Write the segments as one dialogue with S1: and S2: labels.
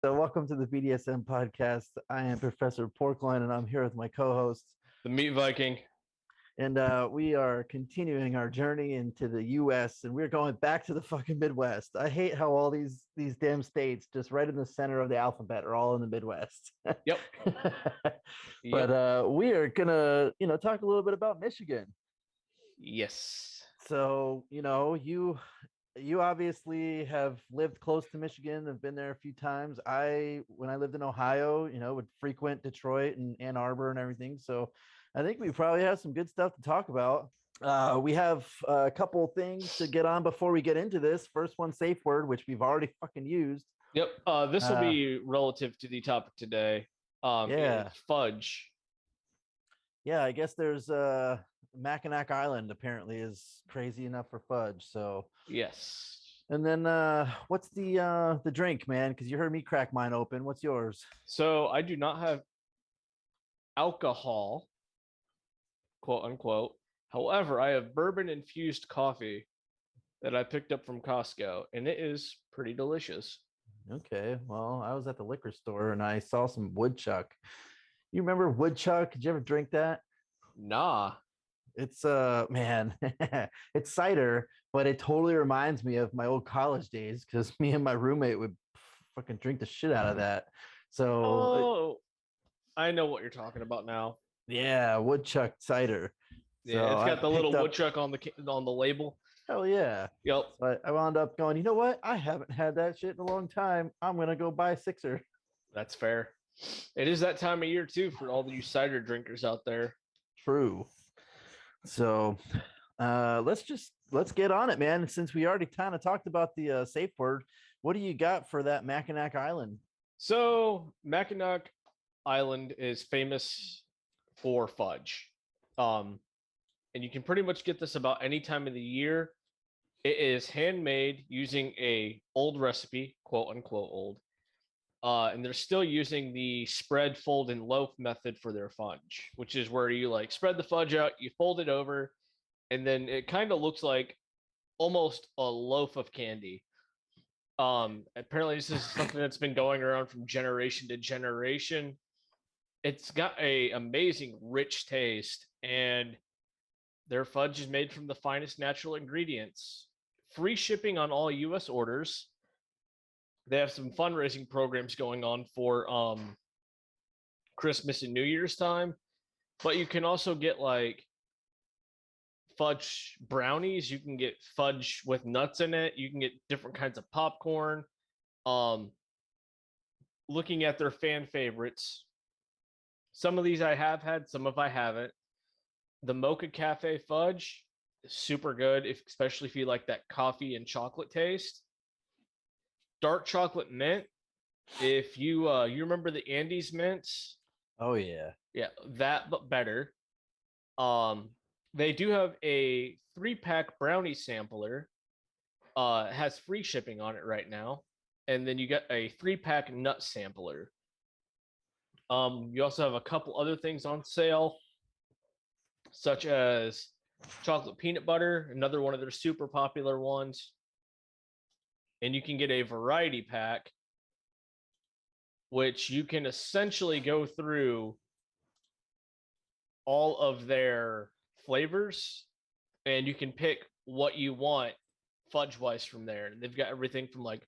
S1: So, welcome to the BDSM podcast. I am Professor Porkline, and I'm here with my co-host,
S2: The Meat Viking.
S1: and we are continuing our journey into the U.S. and we're going back to the fucking Midwest. I hate how all these damn states, just right in the center of the alphabet, are all in the Midwest.
S2: Yep.
S1: But we are gonna, talk a little bit about Michigan.
S2: Yes.
S1: So, you obviously have lived close to Michigan. I've been there a few times. When I lived in Ohio, would frequent Detroit and Ann Arbor and everything. So I think we probably have some good stuff to talk about. We have a couple things to get on before we get into this. First one, safe word, which we've already fucking used.
S2: Yep. This will be relative to the topic today.
S1: Yeah.
S2: Fudge.
S1: Yeah, I guess there's Mackinac Island apparently is crazy enough for fudge. So
S2: yes.
S1: And then what's the drink, man? Because you heard me crack mine open. What's yours?
S2: So I do not have alcohol, quote unquote. However, I have bourbon infused coffee that I picked up from Costco, and it is pretty delicious.
S1: Okay, well, I was at the liquor store and I saw some woodchuck. You remember woodchuck? Did you ever drink that?
S2: Nah.
S1: It's man, it's cider, but it totally reminds me of my old college days because me and my roommate would fucking drink the shit out of that. So
S2: I know what you're talking about now.
S1: Yeah, woodchuck cider.
S2: Yeah,
S1: so
S2: it's got the little
S1: up,
S2: woodchuck on the label.
S1: Hell yeah.
S2: Yep.
S1: So I wound up going, you know what? I haven't had that shit in a long time. I'm gonna go buy a sixer.
S2: That's fair. It is that time of year too for all you cider drinkers out there.
S1: True. So let's get on it, man. Since we already kind of talked about the safe word, what do you got for that Mackinac Island?
S2: So Mackinac Island is famous for fudge. And you can pretty much get this about any time of the year. It is handmade using a old recipe, quote unquote old. And they're still using the spread, fold, and loaf method for their fudge, which is where you like spread the fudge out, you fold it over, and then it kind of looks like almost a loaf of candy. Apparently this is something that's been going around from generation to generation. It's got a amazing rich taste, and their fudge is made from the finest natural ingredients. Free shipping on all US orders. They have some fundraising programs going on for Christmas and New Year's time, but you can also get like fudge brownies. You can get fudge with nuts in it. You can get different kinds of popcorn. Looking at their fan favorites, some of these I have had, some of I haven't. The Mocha Cafe fudge is super good, especially if you like that coffee and chocolate taste. Dark chocolate mint. If you you remember the Andes mints?
S1: Oh yeah.
S2: Yeah, that but better. They do have a 3-pack brownie sampler. It has free shipping on it right now. And then you get a 3-pack nut sampler. You also have a couple other things on sale, such as chocolate peanut butter, another one of their super popular ones. And you can get a variety pack, which you can essentially go through all of their flavors and you can pick what you want fudge wise from there. And they've got everything from like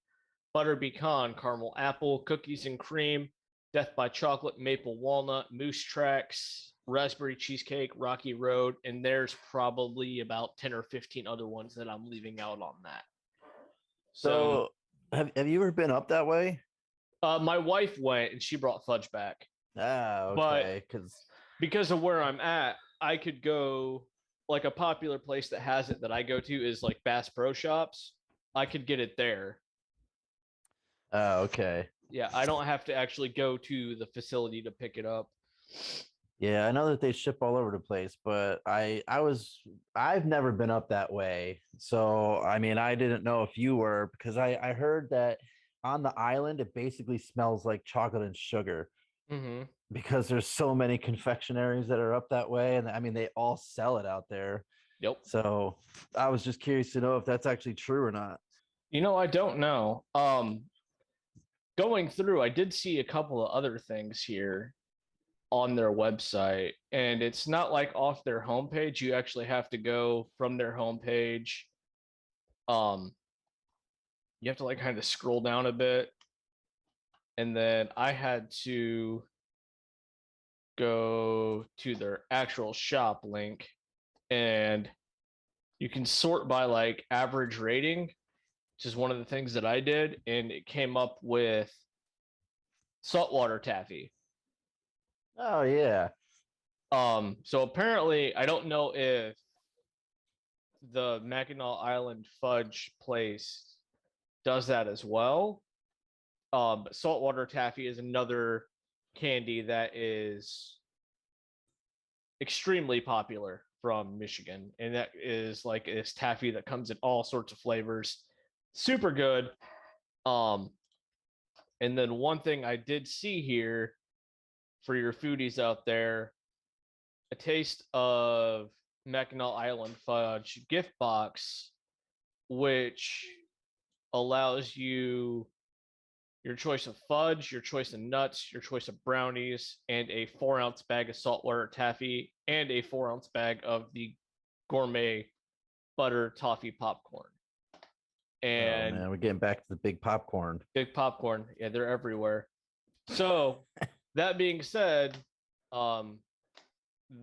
S2: butter pecan, caramel apple, cookies and cream, death by chocolate, maple walnut, moose tracks, raspberry cheesecake, rocky road, and there's probably about 10 or 15 other ones that I'm leaving out on that.
S1: So have you ever been up that way?
S2: My wife went and she brought fudge back.
S1: Ah, okay.
S2: Because of where I'm at, I could go like a popular place that has it that I go to is like Bass Pro Shops. I could get it there.
S1: Oh, okay.
S2: Yeah, I don't have to actually go to the facility to pick it up.
S1: Yeah, I know that they ship all over the place, but I've never been up that way. So, I mean, I didn't know if you were because I heard that on the island it basically smells like chocolate and sugar because there's so many confectionaries that are up that way, and I mean they all sell it out there.
S2: Yep.
S1: So, I was just curious to know if that's actually true or not.
S2: You know, I don't know. going through, I did see a couple of other things here on their website, and it's not like off their homepage. You actually have to go from their homepage. Um, you have to like kind of scroll down a bit, and then I had to go to their actual shop link, and you can sort by like average rating, which is one of the things that I did, and it came up with saltwater taffy.
S1: Oh yeah.
S2: So apparently, I don't know if the Mackinac Island fudge place does that as well. But saltwater taffy is another candy that is extremely popular from Michigan, and that is like this taffy that comes in all sorts of flavors, super good. Um, and then one thing I did see here for your foodies out there, a taste of Mackinac Island fudge gift box, which allows you your choice of fudge, your choice of nuts, your choice of brownies, and a 4-ounce bag of saltwater taffy, and a 4-ounce bag of the gourmet butter toffee popcorn.
S1: Oh
S2: And
S1: man, we're getting back to the big popcorn.
S2: big popcorn, yeah, they're everywhere. So that being said,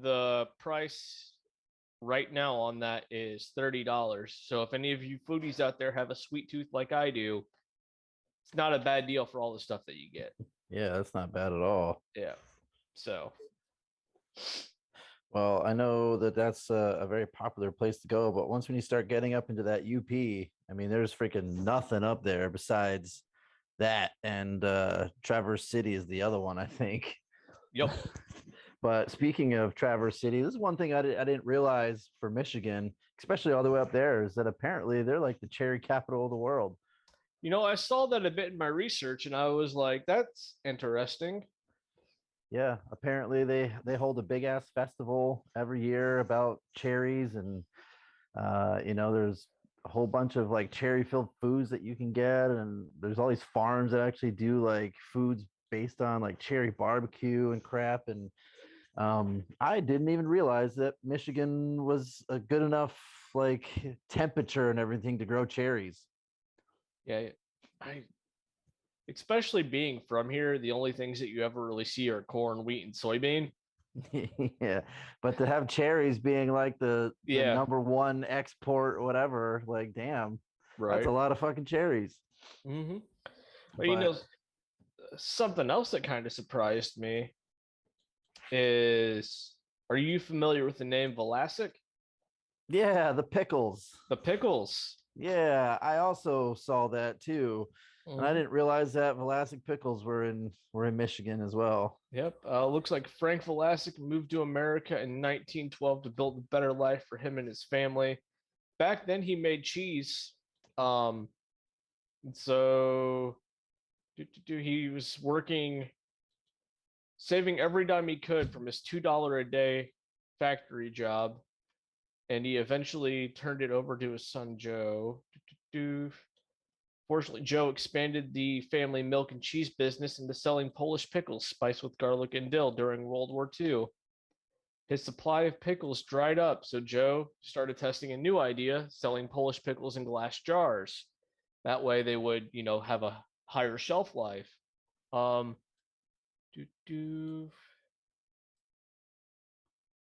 S2: the price right now on that is $30. So if any of you foodies out there have a sweet tooth like I do, it's not a bad deal for all the stuff that you get.
S1: Yeah, that's not bad at all.
S2: Yeah. So
S1: Well, I know that that's a very popular place to go, but once when you start getting up into that UP, I mean, there's freaking nothing up there besides that, and Traverse City is the other one, I think.
S2: yep.
S1: But speaking of Traverse City, this is one thing I didn't realize for Michigan, especially all the way up there, is that apparently they're like the cherry capital of the world.
S2: I saw that a bit in my research and I was like, that's interesting.
S1: Yeah, apparently they hold a big ass festival every year about cherries, and there's a whole bunch of like cherry filled foods that you can get, and there's all these farms that actually do like foods based on like cherry barbecue and crap. And I didn't even realize that Michigan was a good enough like temperature and everything to grow cherries.
S2: Yeah. I especially being from here, the only things that you ever really see are corn, wheat, and soybean.
S1: Yeah, but to have cherries being like the
S2: Yeah.
S1: number one export or whatever, like damn, that's
S2: Right.
S1: a lot of fucking cherries.
S2: Mm-hmm. But
S1: But
S2: something else that kind of surprised me is, are you familiar with the name Velasic?
S1: yeah, the pickles.
S2: The pickles.
S1: Yeah, I also saw that too. And I
S2: Mhm.
S1: didn't realize that Vlasic pickles were in Michigan as well.
S2: Yep. Looks like Frank Velasic moved to America in 1912 to build a better life for him and his family. Back then, he made cheese. Um, so he was working, saving every dime he could from his $2 a day factory job, and he eventually turned it over to his son Joe. Fortunately, Joe expanded the family milk and cheese business into selling Polish pickles spiced with garlic and dill during World War II. His supply of pickles dried up, so Joe started testing a new idea, selling Polish pickles in glass jars. That way they would, have a higher shelf life. Um,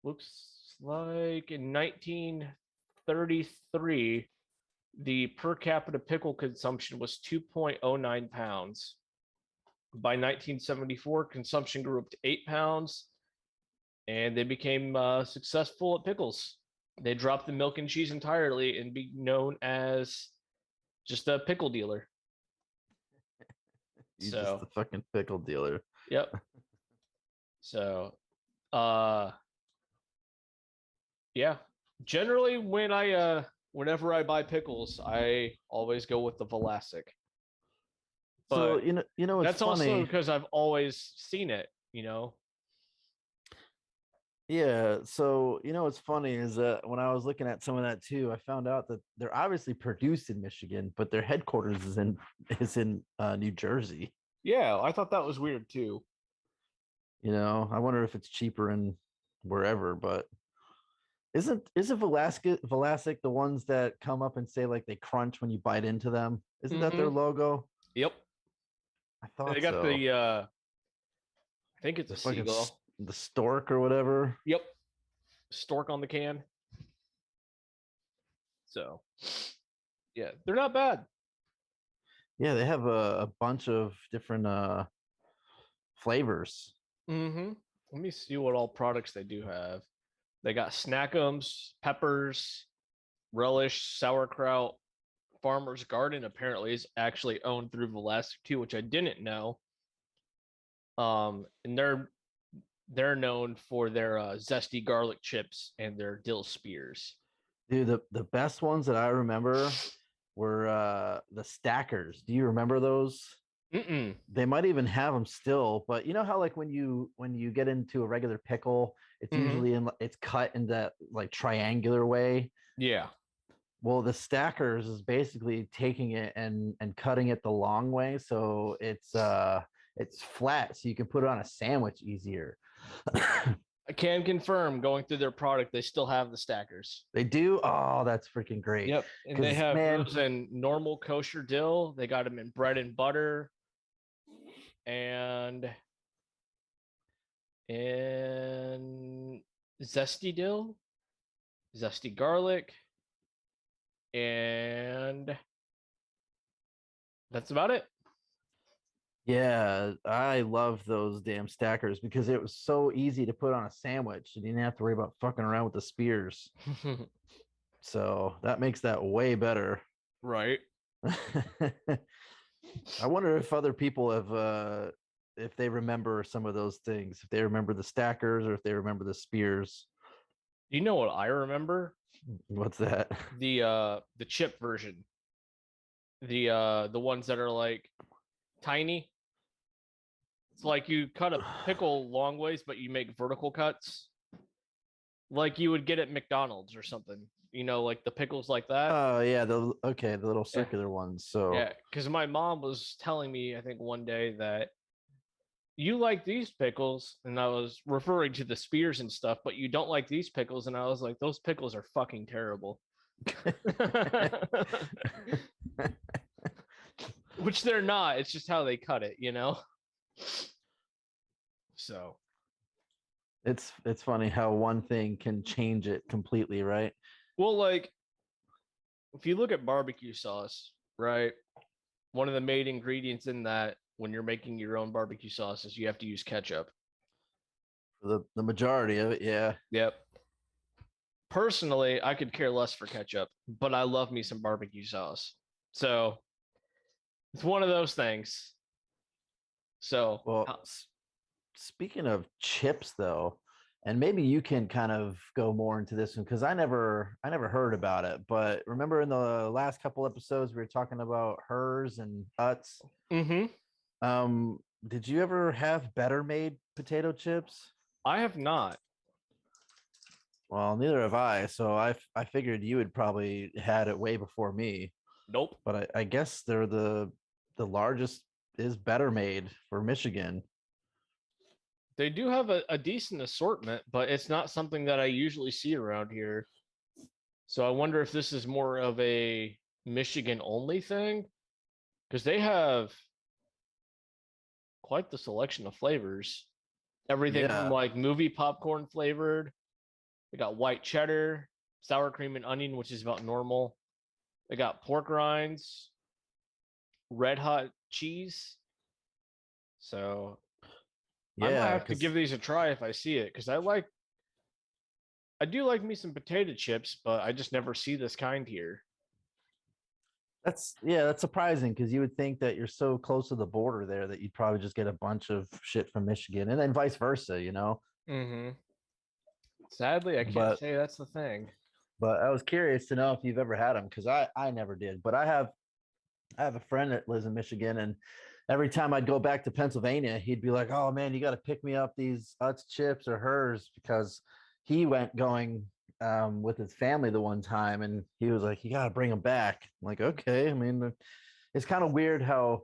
S2: looks like in 1933, the per capita pickle consumption was 2.09 pounds. By 1974, consumption grew up to 8 pounds, and they became successful at pickles. They dropped the milk and cheese entirely and be known as just a pickle dealer.
S1: He's just
S2: So,
S1: the fucking pickle dealer.
S2: yep. So, uh, yeah. Generally, whenever I buy pickles, I always go with the Velasic.
S1: So
S2: But
S1: it's
S2: that's also
S1: funny.
S2: because I've always seen it.
S1: Yeah, so what's funny is that when I was looking at some of that too, I found out that they're obviously produced in Michigan, but their headquarters is in New Jersey.
S2: Yeah, I thought that was weird too.
S1: You know, I wonder if it's cheaper in wherever, but isn't Velasic the ones that come up and say like they crunch when you bite into them? Isn't that their
S2: Mm-hmm.
S1: logo?
S2: Yep.
S1: I
S2: They
S1: thought
S2: got
S1: so.
S2: the I think it's
S1: The
S2: a
S1: fucking
S2: seagull.
S1: the stork or whatever.
S2: Yep. Stork on the can. So yeah, they're not bad.
S1: Yeah, they have a bunch of different flavors.
S2: Mm-hmm. Let me see what all products they do have. They got snackums, peppers, relish, sauerkraut. Farmer's Garden apparently is actually owned through Velastic too, which I didn't know. And they're known for their zesty garlic chips and their dill spears.
S1: Dude, the best ones that I remember were the stackers. Do you remember those?
S2: Mm-mm.
S1: They might even have them still, but you know how like when you get into a regular pickle, it's
S2: Mm-hmm.
S1: usually it's cut in that like triangular way.
S2: Yeah.
S1: Well, the stackers is basically taking it and cutting it the long way, so it's flat, so you can put it on a sandwich easier.
S2: I can confirm going through their product, they still have the stackers.
S1: They do. Oh, that's freaking great.
S2: Yep. And they
S1: Because
S2: have
S1: man,
S2: those in normal kosher dill. They got them in bread and butter and in zesty dill, zesty garlic, and that's about it.
S1: yeah, I love those damn stackers because it was so easy to put on a sandwich. You didn't have to worry about fucking around with the spears. So that makes that way better.
S2: Right.
S1: I wonder if other people have if they remember some of those things, if they remember the stackers or if they remember the spears.
S2: You know what I remember?
S1: What's that?
S2: The chip version. The ones that are like tiny. It's like you cut a pickle long ways, but you make vertical cuts. Like you would get at McDonald's or something. You know, like the pickles like that.
S1: Oh yeah, the okay, the little
S2: Yeah.
S1: circular ones. So
S2: Yeah. Because my mom was telling me, I think one day that you like these pickles, and I was referring to the spears and stuff, but you don't like these pickles, and I was like, those pickles are fucking terrible. Which they're not. It's just how they cut it, you know. So
S1: it's funny how one thing can change it completely, right?
S2: well, like if you look at barbecue sauce, right? One of the main ingredients in that when you're making your own barbecue sauce is you have to use ketchup.
S1: For the majority of it, yeah.
S2: Yep. Personally, I could care less for ketchup, but I love me some barbecue sauce. So it's one of those things. So
S1: Well, speaking of chips though, and maybe you can kind of go more into this one because I never heard about it. But remember in the last couple episodes we were talking about hers and Utz.
S2: mm-hmm.
S1: Did you ever have better made potato chips?
S2: I have not.
S1: Well, neither have I. So I figured you had probably had it way before me.
S2: Nope.
S1: But I guess they're the largest is better made for Michigan.
S2: They do have a decent assortment, but it's not something that I usually see around here. So I wonder if this is more of a Michigan only thing because they have quite the selection of flavors. Everything from
S1: Yeah.
S2: like movie popcorn flavored. They got white cheddar, sour cream and onion, which is about normal. They got pork rinds, red hot cheese. So I might
S1: Yeah,
S2: have to
S1: because
S2: give these a try if I see it because I do like me some potato chips, but I just never see this kind here.
S1: that's surprising because you would think that you're so close to the border there that you'd probably just get a bunch of shit from Michigan and then vice versa, you know.
S2: Mm-hmm. Sadly, I can't
S1: But
S2: say that's the thing.
S1: I was curious to know if you've ever had them because I never did. But I have a friend that lives in Michigan, and every time I'd go back to Pennsylvania, he'd be like, "Oh man, you got to pick me up these Utz chips or hers," because he went going with his family the one time, and he was like, "You got to bring them back." I'm like, okay. I mean, it's kind of weird how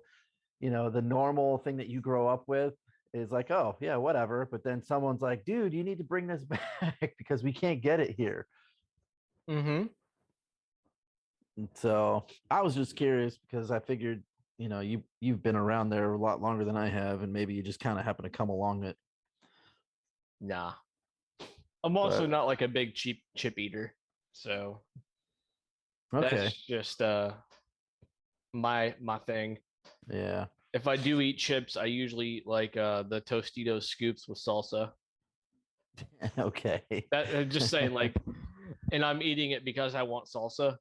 S1: the normal thing that you grow up with is like, oh yeah, whatever. But then someone's like, dude, you need to bring this back because we can't get it here.
S2: Mm-hmm.
S1: And so I was just curious because I figured, you've been around there a lot longer than I have, and maybe you just kind of happen to come along it.
S2: Nah. I'm also
S1: But
S2: not like a big cheap chip eater. So that's
S1: okay,
S2: just my thing.
S1: yeah,
S2: If I do eat chips, I usually eat like the Tostitos scoops with salsa.
S1: okay.
S2: That just saying like, and I'm eating it because I want salsa.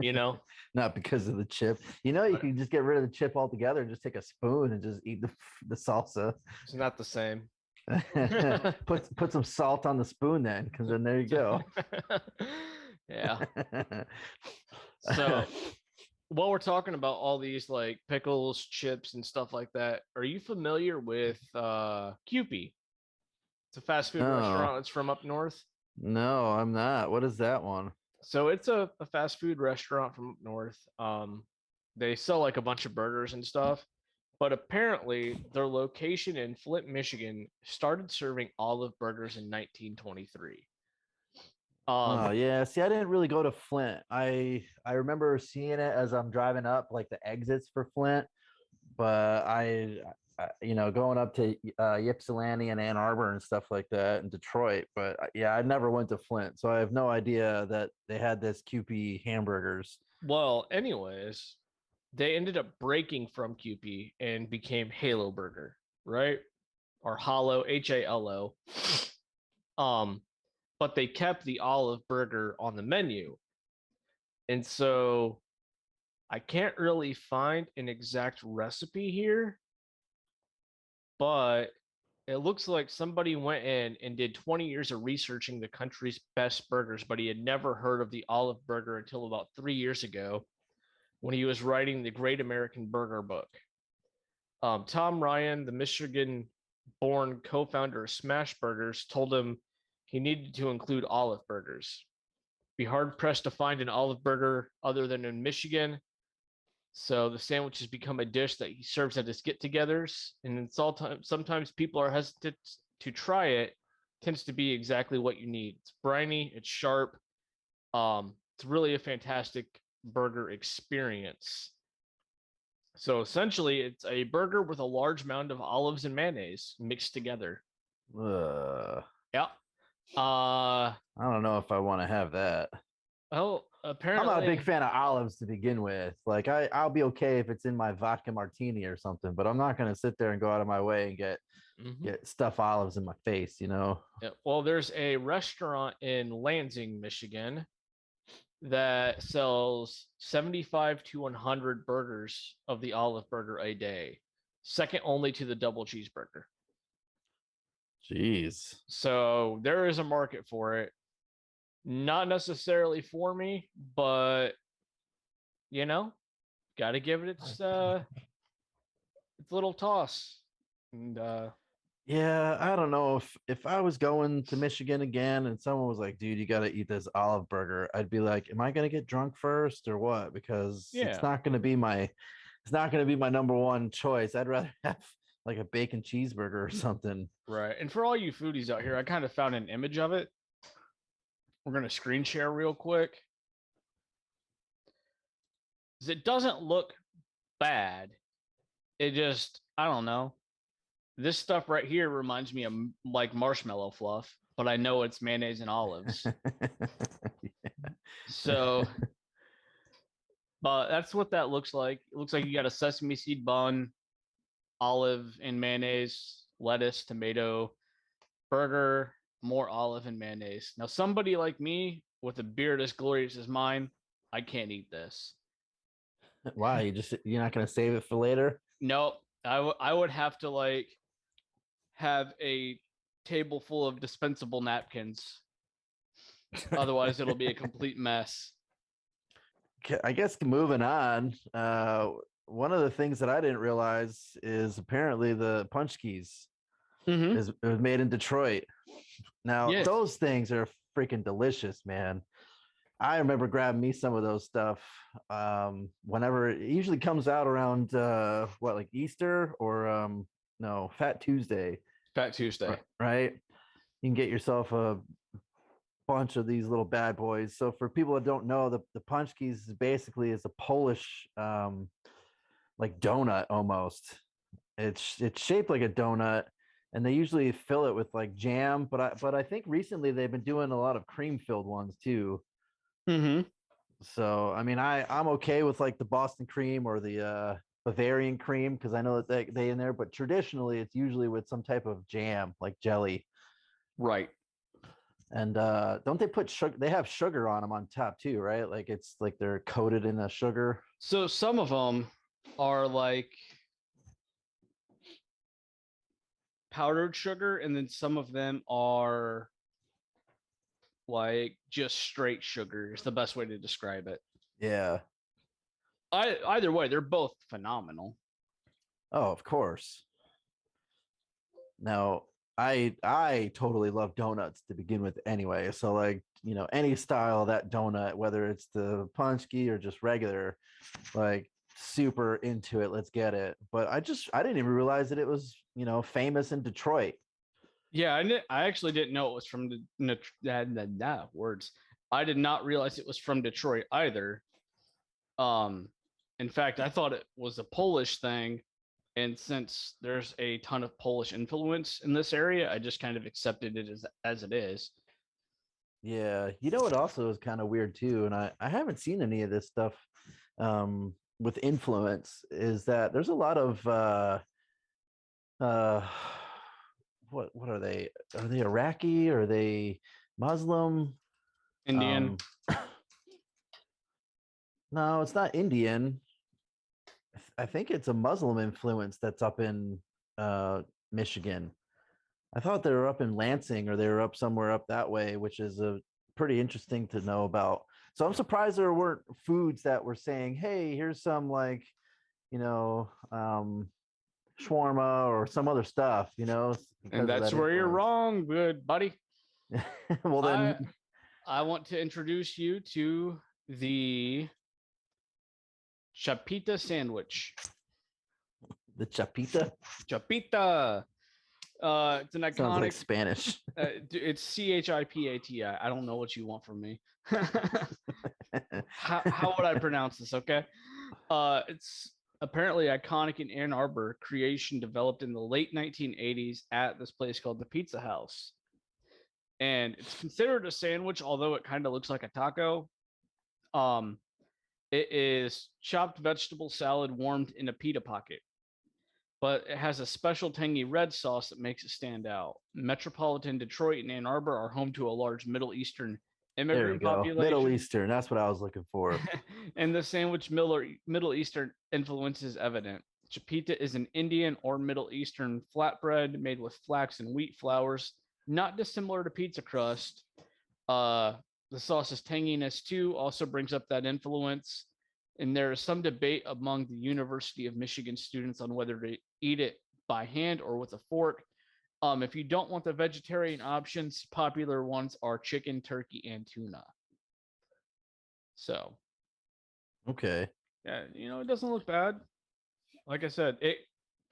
S2: You know,
S1: Not because of the chip. You can just get rid of the chip altogether and just take a spoon and just eat the salsa.
S2: it's not the same.
S1: put some salt on the spoon then, because then there you go.
S2: Yeah. So while we're talking about all these like pickles, chips, and stuff like that, are you familiar with Kewpie? It's a fast food
S1: Oh,
S2: restaurant. It's from up north.
S1: no, I'm not. What is that one?
S2: So it's a fast food restaurant from up north. They sell like a bunch of burgers and stuff, but apparently their location in Flint, Michigan, started serving olive burgers in 1923.
S1: Oh yeah. See, I didn't really go to Flint. I remember seeing it as I'm driving up, like the exits for Flint, but going up to Ypsilanti and Ann Arbor and stuff like that, and Detroit. But yeah, I never went to Flint, so I have no idea that they had this QP hamburgers.
S2: Well, anyways, they ended up breaking from Kewpie and became Halo Burger, right? Or Hollow, Halo. Um, but they kept the olive burger on the menu. And so I can't really find an exact recipe here, but it looks like somebody went in and did 20 years of researching the country's best burgers, but he had never heard of the olive burger until about 3 years ago when he was writing the Great American Burger book. Tom Ryan, the Michigan born co founder of Smash Burgers, told him he needed to include olive burgers. Be hard pressed to find an olive burger other than in Michigan. So the sandwich has become a dish that he serves at his get togethers. And it's all sometimes people are hesitant to try it. Tends to be exactly what you need. It's briny, it's sharp. It's really a fantastic burger experience. So essentially, it's a burger with a large amount of olives and mayonnaise mixed together. Yeah.
S1: I don't know if I want to have that.
S2: Oh,
S1: I'm not a big
S2: apparently,
S1: fan of olives to begin with. Like I'll be okay if it's in my vodka martini or something, but I'm not gonna sit there and go out of my way and get stuff olives in my face,
S2: Yeah, well, there's a restaurant in Lansing, Michigan that sells 75 to 100 burgers of the olive burger a day, second only to the double cheeseburger.
S1: Jeez.
S2: So there is a market for it. Not necessarily for me, but you know, got to give it its little toss. And
S1: Yeah, I don't know if I was going to Michigan again and someone was like, "Dude, you got to eat this olive burger," I'd be like, "Am I gonna get drunk first or what?" Because
S2: yeah,
S1: it's not gonna be my number one choice. I'd rather have like a bacon cheeseburger or something.
S2: right. And for all you foodies out here, I kind of found an image of it. We're gonna screen share real quick. It doesn't look bad. It just, I don't know. This stuff right here reminds me of like marshmallow fluff, but I know it's mayonnaise and olives. So, but that's what that looks like. It looks like you got a sesame seed bun, olive and mayonnaise, lettuce, tomato, burger, more olive and mayonnaise. Now, somebody like me with a beard as glorious as mine, I can't eat this.
S1: Why? You're not gonna save it for later?
S2: Nope. I would have to like have a table full of dispensable napkins. Otherwise, it'll be a complete mess.
S1: I guess moving on. One of the things that I didn't realize is apparently the punch keys
S2: Mm-hmm.
S1: is it was made in Detroit. Now
S2: Yes.
S1: those things are freaking delicious, man. I remember grabbing me some of those stuff. Whenever it usually comes out around what, like Easter or no, Fat Tuesday,
S2: Fat Tuesday.
S1: right? You can get yourself a bunch of these little bad boys. So for people that don't know, the punch keys basically is a Polish like donut almost. It's shaped like a donut, and they usually fill it with like jam. But I think recently they've been doing a lot of cream filled ones too.
S2: Mm-hmm.
S1: So I mean, I'm okay with like the Boston cream or the Bavarian cream because I know that they in there. But traditionally, it's usually with some type of jam like jelly.
S2: Right.
S1: And don't they put sugar? They have sugar on them on top too, right? Like it's like they're coated in a sugar.
S2: So some of them are like powdered sugar, and then some of them are like just straight sugar. Is the best way to describe it.
S1: Yeah.
S2: Either way, they're both phenomenal.
S1: Oh, of course. Now, I totally love donuts to begin with anyway. So like, any style of that donut, whether it's the punchki or just regular, like super into it. Let's get it. But I didn't even realize that it was, famous in Detroit.
S2: Yeah, I actually didn't know it was from the words. I did not realize it was from Detroit either. Um, in fact, I thought it was a Polish thing, and since there's a ton of Polish influence in this area, I just kind of accepted it as it is.
S1: Yeah. You know what also is kind of weird too, and I haven't seen any of this stuff with influence, is that there's a lot of uh what are they? Are they Iraqi? Are they Muslim?
S2: Indian.
S1: Um no, it's not Indian. I think it's a Muslim influence that's up in Michigan. I thought they were up in Lansing or they were up somewhere up that way, which is a pretty interesting to know about. So I'm surprised there weren't foods that were saying, "Hey, here's some like, you know, shawarma or some other stuff,"
S2: And
S1: because of
S2: that's
S1: that
S2: where you're
S1: influence.
S2: wrong, good buddy.
S1: Well,
S2: I
S1: then
S2: I want to introduce you to the Chapita Sandwich.
S1: the chapita
S2: Chapita. It's an
S1: sounds like
S2: iconic.
S1: Spanish.
S2: It's Chipati. I don't know what you want from me. How would I pronounce this? Okay. It's apparently iconic in Ann Arbor. Creation developed in the late 1980s at this place called the Pizza House, and it's considered a sandwich, although it kind of looks like a taco. Um, it is chopped vegetable salad warmed in a pita pocket, but it has a special tangy red sauce that makes it stand out. Metropolitan Detroit and Ann Arbor are home to a large Middle Eastern
S1: There we
S2: immigrant
S1: go. Middle
S2: population,
S1: Eastern. That's what I was looking for.
S2: and the sandwich Middle Eastern influence is evident. Chapita is an Indian or Middle Eastern flatbread made with flax and wheat flours, not dissimilar to pizza crust. Uh, the sauce's tanginess too also brings up that influence. And there is some debate among the University of Michigan students on whether to eat it by hand or with a fork. If you don't want the vegetarian options, popular ones are chicken, turkey, and tuna. So,
S1: Okay.
S2: yeah, it doesn't look bad. Like I said, it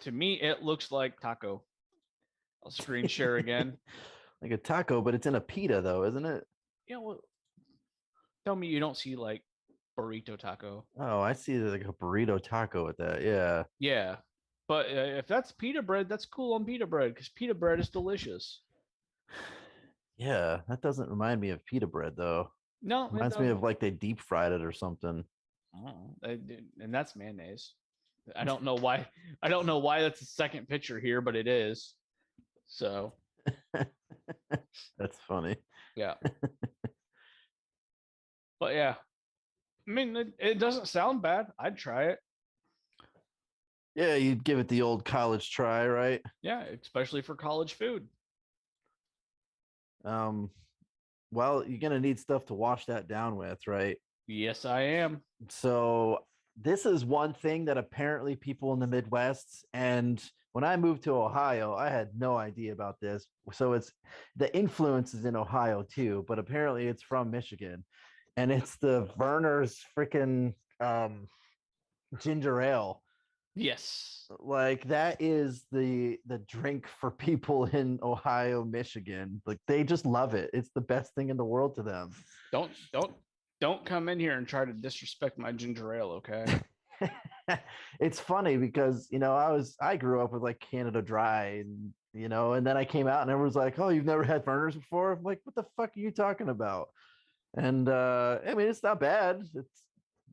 S2: to me it looks like taco. I'll screen share again.
S1: Like a taco, but it's in a pita though, isn't it?
S2: Well, tell me you don't see like burrito taco.
S1: Oh, I see like a burrito taco with that. Yeah.
S2: Yeah, but if that's pita bread, that's cool on pita bread because pita bread is delicious.
S1: Yeah, that doesn't remind me of pita bread though.
S2: No, it
S1: Reminds me of
S2: doesn't.
S1: like they deep fried it or something.
S2: Oh, and that's mayonnaise. I don't know why. I don't know why that's the second picture here, but it is. So
S1: That's funny.
S2: yeah, but yeah, I mean, it doesn't sound bad. I'd try it.
S1: Yeah, you'd give it the old college try, right?
S2: Yeah, especially for college food.
S1: Um, well, you're gonna need stuff to wash that down with, right?
S2: Yes, I am.
S1: So this is one thing that apparently people in the Midwest, and when I moved to Ohio, I had no idea about this. So it's the influence is in Ohio too, but apparently it's from Michigan. and it's the Verner's freaking ginger ale.
S2: Yes.
S1: Like that is the drink for people in Ohio, Michigan. Like they just love it. It's the best thing in the world to them.
S2: Don't come in here and try to disrespect my ginger ale, okay?
S1: It's funny because I grew up with like Canada Dry, and then I came out and everyone's like, "Oh, you've never had Verner's before?" I'm like, "What the fuck are you talking about?" And I mean, it's not bad.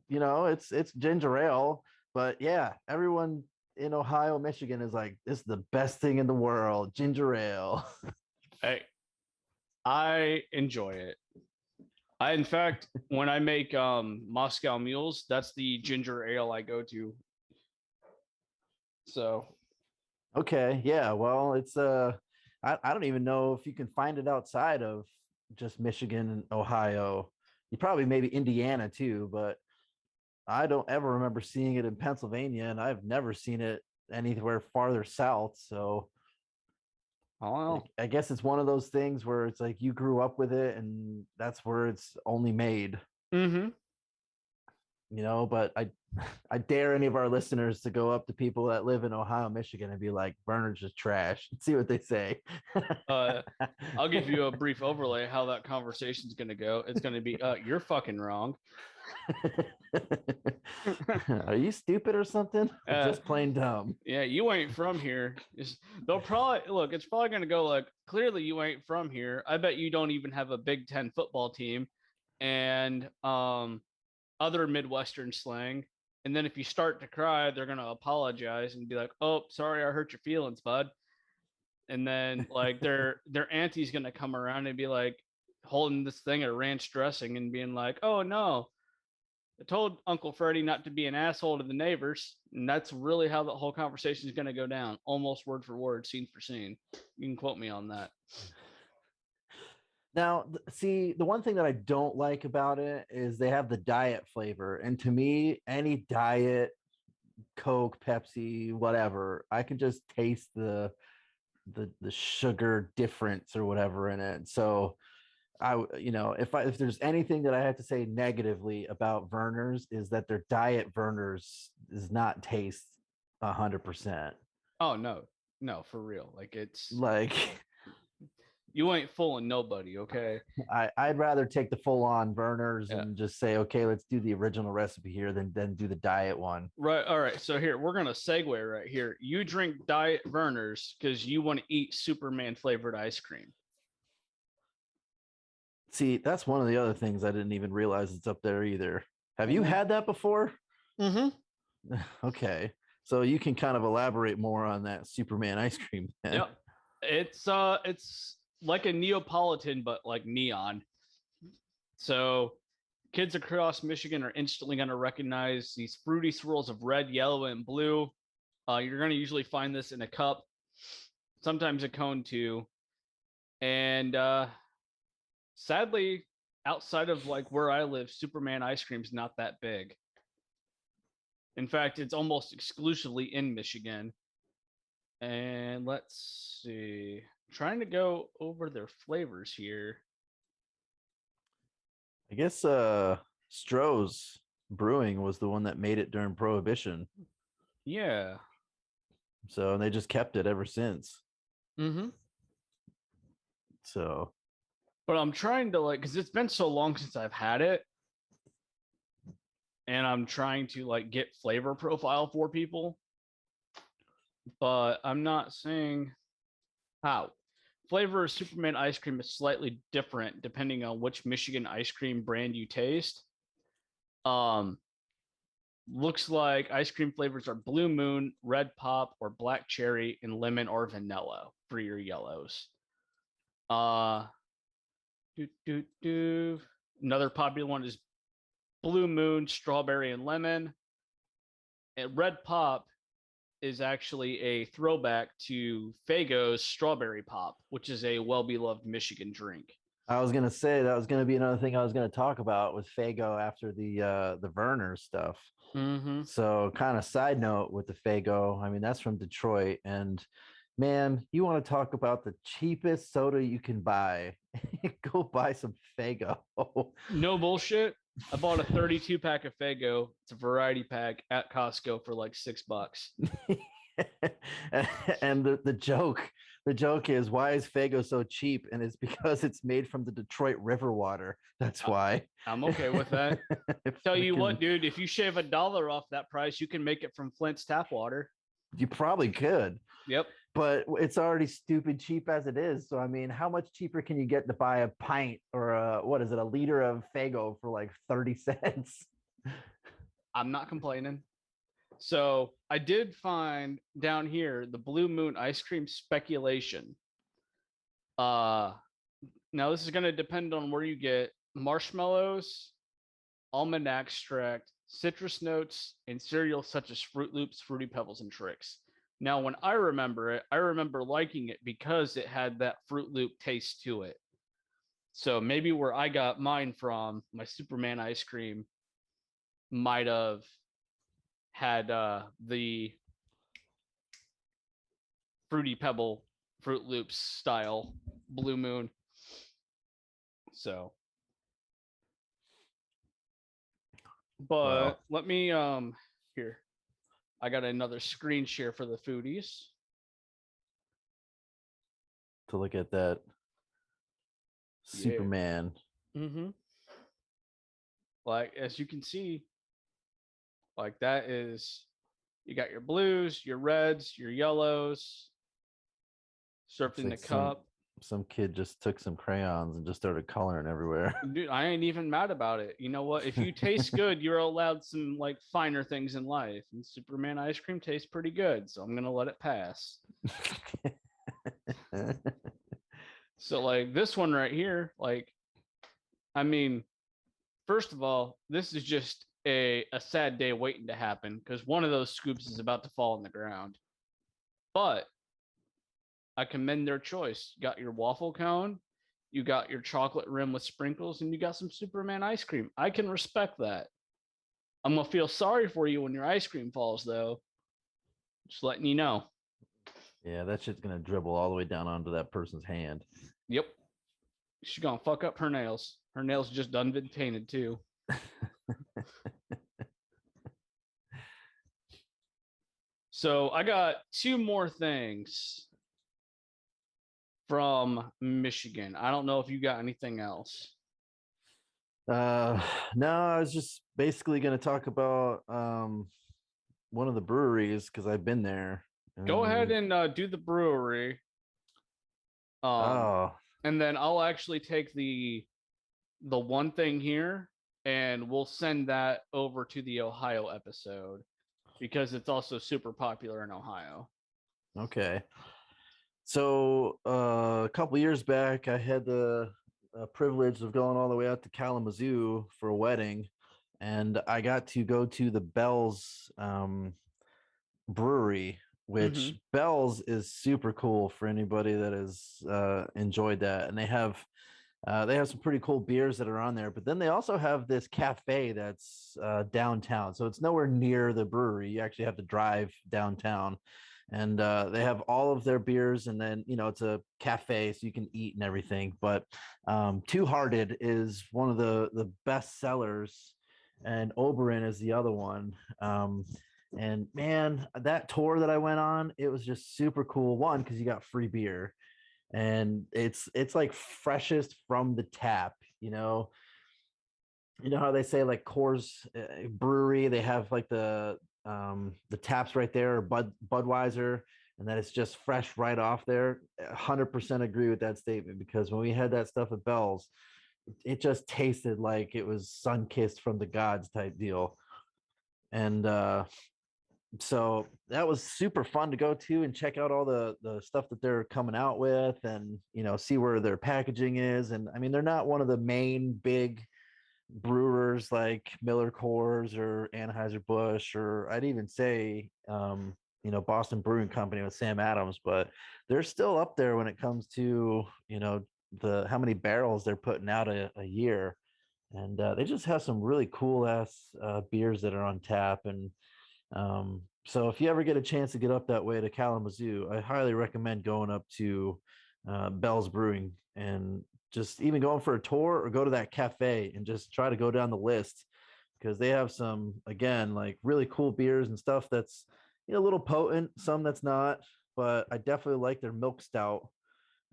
S1: It's ginger ale, but yeah, everyone in Ohio, Michigan is like, "This is the best thing in the world, ginger ale."
S2: Hey, I enjoy it. In fact, when I make Moscow mules, that's the ginger ale I go to. So,
S1: Okay, yeah, well, it's I don't even know if you can find it outside of just Michigan and Ohio. You probably maybe Indiana too, but I don't ever remember seeing it in Pennsylvania, and I've never seen it anywhere farther south. So
S2: oh,
S1: I guess it's one of those things where it's like you grew up with it, and that's where it's only made.
S2: mm-hmm.
S1: But I dare any of our listeners to go up to people that live in Ohio, Michigan, and be like, "Burner's just trash." And see what they say.
S2: I'll give you a brief overlay how that conversation's going to go. It's going to be, you're fucking wrong.
S1: Are you stupid or something? Or just plain dumb?
S2: Yeah, you ain't from here. They'll probably look. It's probably going to go like, clearly you ain't from here. I bet you don't even have a Big Ten football team, and other Midwestern slang. And then if you start to cry, they're going to apologize and be like, "Oh, sorry, I hurt your feelings, bud." And then like their auntie's going to come around and be like holding this thing of ranch dressing and being like, "Oh no, I told Uncle Freddie not to be an asshole to the neighbors." And that's really how the whole conversation is going to go down, almost word for word, scene for scene. You can quote me on that.
S1: Now, see, the one thing that I don't like about it is they have the diet flavor. And to me, any diet, Coke, Pepsi, whatever, I can just taste the sugar difference or whatever in it. So if there's anything that I have to say negatively about Verner's is that their diet Verner's does not taste 100%.
S2: Oh no, no, for real. Like it's
S1: Like
S2: you ain't fooling nobody, okay?
S1: I'd rather take the full on Verner's
S2: Yeah.
S1: and just say, okay, let's do the original recipe here than do the diet one.
S2: Right. All right. So here we're gonna segue right here. You drink Diet Verner's because you want to eat Superman flavored ice cream.
S1: See, that's one of the other things I didn't even realize it's up there either. Have you had that before?
S2: Mm-hmm.
S1: Okay. So you can kind of elaborate more on that Superman ice cream then.
S2: Yep. It's like a Neapolitan, but like neon. So kids across Michigan are instantly going to recognize these fruity swirls of red, yellow, and blue. You're going to usually find this in a cup, sometimes a cone too. And sadly, outside of like where I live, Superman ice cream's not that big. In fact, it's almost exclusively in Michigan. And let's see, I'm trying to go over their flavors here.
S1: I guess Stroh's Brewing was the one that made it during Prohibition.
S2: Yeah.
S1: So they just kept it ever since.
S2: Mm-hmm.
S1: So,
S2: but I'm trying to like, because it's been so long since I've had it, and I'm trying to like get flavor profile for people, but I'm not seeing how. Flavor of Superman ice cream is slightly different depending on which Michigan ice cream brand you taste. Looks like ice cream flavors are Blue Moon, Red Pop, or Black Cherry, and lemon or vanilla for your yellows. Another popular one is Blue Moon, Strawberry, and Lemon. And Red Pop is actually a throwback to Fago's Strawberry Pop, which is a well-beloved Michigan drink.
S1: I was gonna say that was gonna be another thing I was gonna talk about with Fago after the Werner stuff.
S2: Mm-hmm.
S1: So, kind of side note with the Fago, I mean that's from Detroit, and Man, you want to talk about the cheapest soda you can buy? Go buy some Fago.
S2: No bullshit. I bought a 32 pack of Fago. It's a variety pack at Costco for like $6.
S1: And the joke is, why is Fago so cheap? And it's because it's made from the Detroit River water. That's why.
S2: I'm okay with that. Tell you
S1: Freaking-
S2: what, dude, if you shave $1 off that price, you can make it from Flint's tap water.
S1: you probably could,
S2: Yep.
S1: but it's already stupid cheap as it is. So I mean, how much cheaper can you get to buy a pint or what is it, a liter of Fago for like 30 cents?
S2: I'm not complaining. So I did find down here the Blue Moon ice cream speculation. Uh Now this is gonna depend on where you get marshmallows, almond extract, citrus notes, and cereals such as Fruit Loops, Fruity Pebbles, and Tricks. Now, when I remember it, I remember liking it because it had that Fruit Loop taste to it. So maybe where I got mine from, my Superman ice cream might have had the Fruity Pebble Fruit Loops style Blue Moon. So, but
S1: Wow.
S2: let me here. I got another screen share for the foodies.
S1: To look at that
S2: Yeah.
S1: Superman.
S2: Mm-hmm. Like as you can see, like that is you got your blues, your reds, your yellows, served in the
S1: Looks like
S2: cup.
S1: some kid just took some crayons and just started coloring everywhere.
S2: Dude, I ain't even mad about it. You know what? If you taste good, you're allowed some like finer things in life. And Superman ice cream tastes pretty good, so I'm gonna let it pass. So like this one right here, like I mean, first of all, this is just a sad day waiting to happen because one of those scoops is about to fall on the ground. But I commend their choice. You got your waffle cone, you got your chocolate rim with sprinkles, and you got some Superman ice cream. I can respect that. I'm gonna feel sorry for you when your ice cream falls, though. Just letting you know.
S1: Yeah, that shit's gonna dribble all the way down onto that person's hand.
S2: Yep. She's gonna fuck up her nails. Her nails just done been painted too. So I got two more things from Michigan. I don't know if you got anything else.
S1: No, I was just basically gonna talk about one of the breweries because I've been there.
S2: Go ahead and do the brewery.
S1: Oh,
S2: And then I'll actually take the one thing here and we'll send that over to the Ohio episode because it's also super popular in Ohio.
S1: okay. So a couple years back, I had the privilege of going all the way out to Kalamazoo for a wedding, and I got to go to the Bell's brewery, which Bell's is super cool for anybody that has enjoyed that. And they have some pretty cool beers that are on there, but then they also have this cafe that's downtown. So it's nowhere near the brewery. You actually have to drive downtown. And they have all of their beers, and then it's a cafe, so you can eat and everything. But Two Hearted is one of the best sellers, and Oberon is the other one. And man, that tour that I went on, it was just super cool. One, because you got free beer, and it's like freshest from the tap. You know how they say like Coors Brewery, they have like the taps right there, or Budweiser, and that it's just fresh right off there. 100% agree with that statement, because when we had that stuff at Bell's, it just tasted like it was sun kissed from the gods type deal. And so that was super fun to go to and check out all the stuff that they're coming out with, and see where their packaging is. And I mean, they're not one of the main big brewers like Miller Coors or Anheuser-Busch, or I'd even say Boston Brewing Company with Sam Adams, but they're still up there when it comes to the how many barrels they're putting out a year. And they just have some really cool ass beers that are on tap. And So if you ever get a chance to get up that way to Kalamazoo, I highly recommend going up to Bell's Brewing and just even going for a tour or go to that cafe and just try to go down the list because they have some, again, like really cool beers and stuff that's a little potent, some that's not, but I definitely like their milk stout.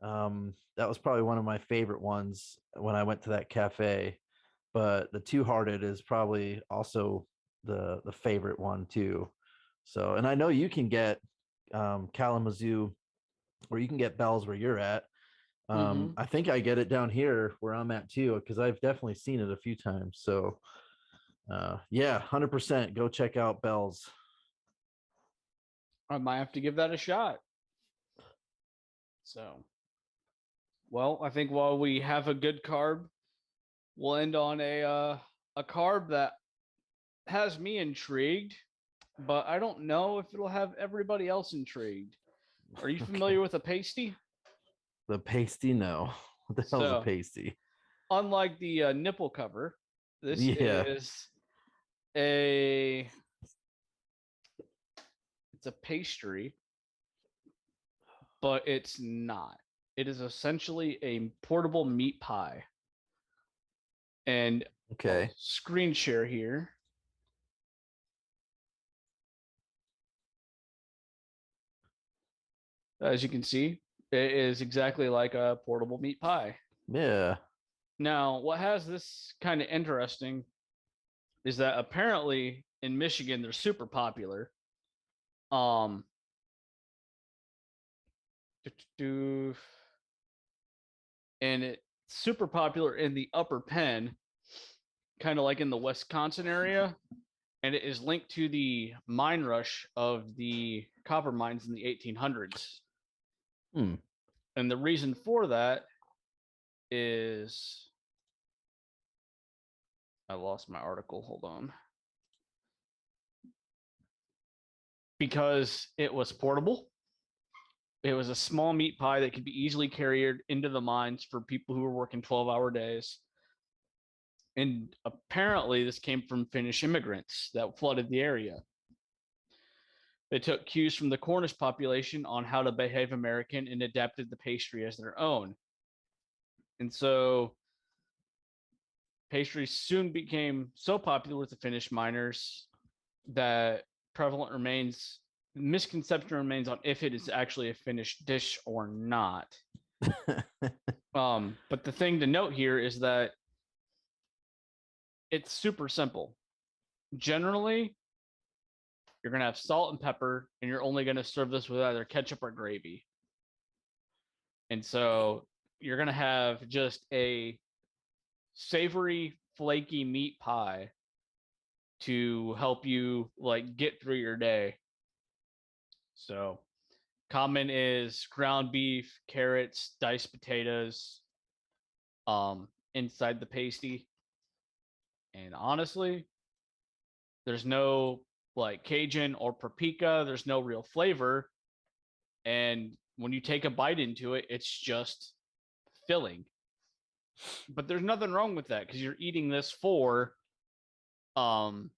S1: That was probably one of my favorite ones when I went to that cafe. But the Two Hearted is probably also the favorite one too. So, and I know you can get Kalamazoo, or you can get Bell's where you're at.
S2: Mm-hmm.
S1: I think I get it down here where I'm at too, because I've definitely seen it a few times. So, yeah, 100% go check out Bell's.
S2: I might have to give that a shot. So, well, I think while we have a good carb, we'll end on a carb that has me intrigued, but I don't know if it'll have everybody else intrigued. Are you familiar
S1: Okay.
S2: with a pasty?
S1: The pasty, no. What the hell's a
S2: So,
S1: pasty?
S2: unlike the nipple cover, this
S1: Yeah.
S2: is a it's a pastry, but it's not. It is essentially a portable meat pie. And I'll
S1: Okay.
S2: screen share here. As you can see, it is exactly like a portable meat pie.
S1: Yeah.
S2: Now, what has this kind of interesting is that apparently in Michigan they're super popular. Um, and it's super popular in the Upper Penn, kind of like in the Wisconsin area, and it is linked to the mine rush of the copper mines in the 1800s.
S1: Hmm.
S2: And the reason for that is I lost my article. Hold on. Because it was portable. It was a small meat pie that could be easily carried into the mines for people who were working 12-hour days. And apparently, this came from Finnish immigrants that flooded the area. They took cues from the Cornish population on how to behave American and adapted the pastry as their own. And so pastry soon became so popular with the Finnish miners that prevalent remains misconception remains on if it is actually a Finnish dish or not. But the thing to note here is that it's super simple. Generally, you're going to have salt and pepper, and you're only going to serve this with either ketchup or gravy. And so you're going to have just a savory, flaky meat pie to help you like get through your day. So common is ground beef, carrots, diced potatoes, inside the pasty. And honestly, there's no like Cajun or paprika. There's no real flavor. And when you take a bite into it, it's just filling. But there's nothing wrong with that because you're eating this for um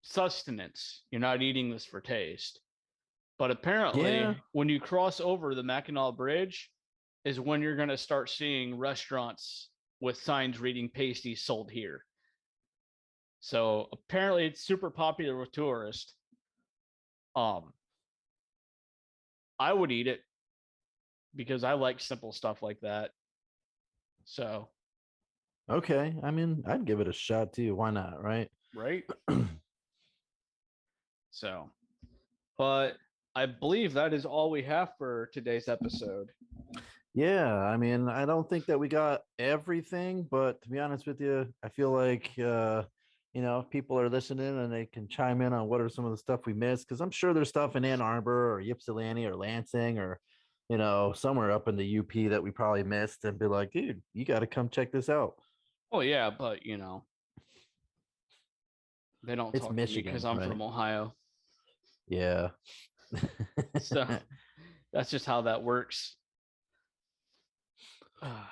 S2: sustenance. You're not eating this for taste. But
S1: Yeah.
S2: apparently, when you cross over the Mackinac Bridge, is when you're going to start seeing restaurants with signs reading pasties sold here. So apparently, it's super popular with tourists. Um, I would eat it because I like simple stuff like that. So,
S1: Okay. I mean, I'd give it a shot too. Why not? Right.
S2: right? So, but I believe that is all we have for today's episode.
S1: Yeah. I mean, I don't think that we got everything, but to be honest with you, I feel like, if people are listening and they can chime in on what are some of the stuff we missed, because I'm sure there's stuff in Ann Arbor or Ypsilanti or Lansing or, somewhere up in the UP that we probably missed and be like, dude, you got to come check this out.
S2: Oh, yeah, but they don't
S1: It's
S2: talk to me
S1: Michigan,
S2: because I'm
S1: right?
S2: from Ohio.
S1: Yeah.
S2: So that's just how that works.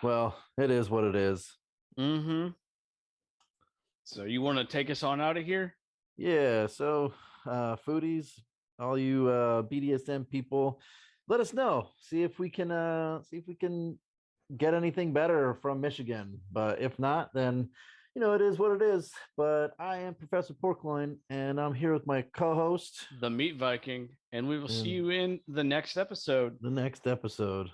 S1: Well, it is what it is.
S2: Mm-hmm. So you want to take us on out of here?
S1: Yeah, so foodies, all you BDSM people, let us know. See if we can get anything better from Michigan. But if not, then it is what it is. But I am Professor Porkloin, and I'm here with my co-host
S3: The Meat Viking, and we will see
S1: in
S3: you in the next episode.
S1: the next episode.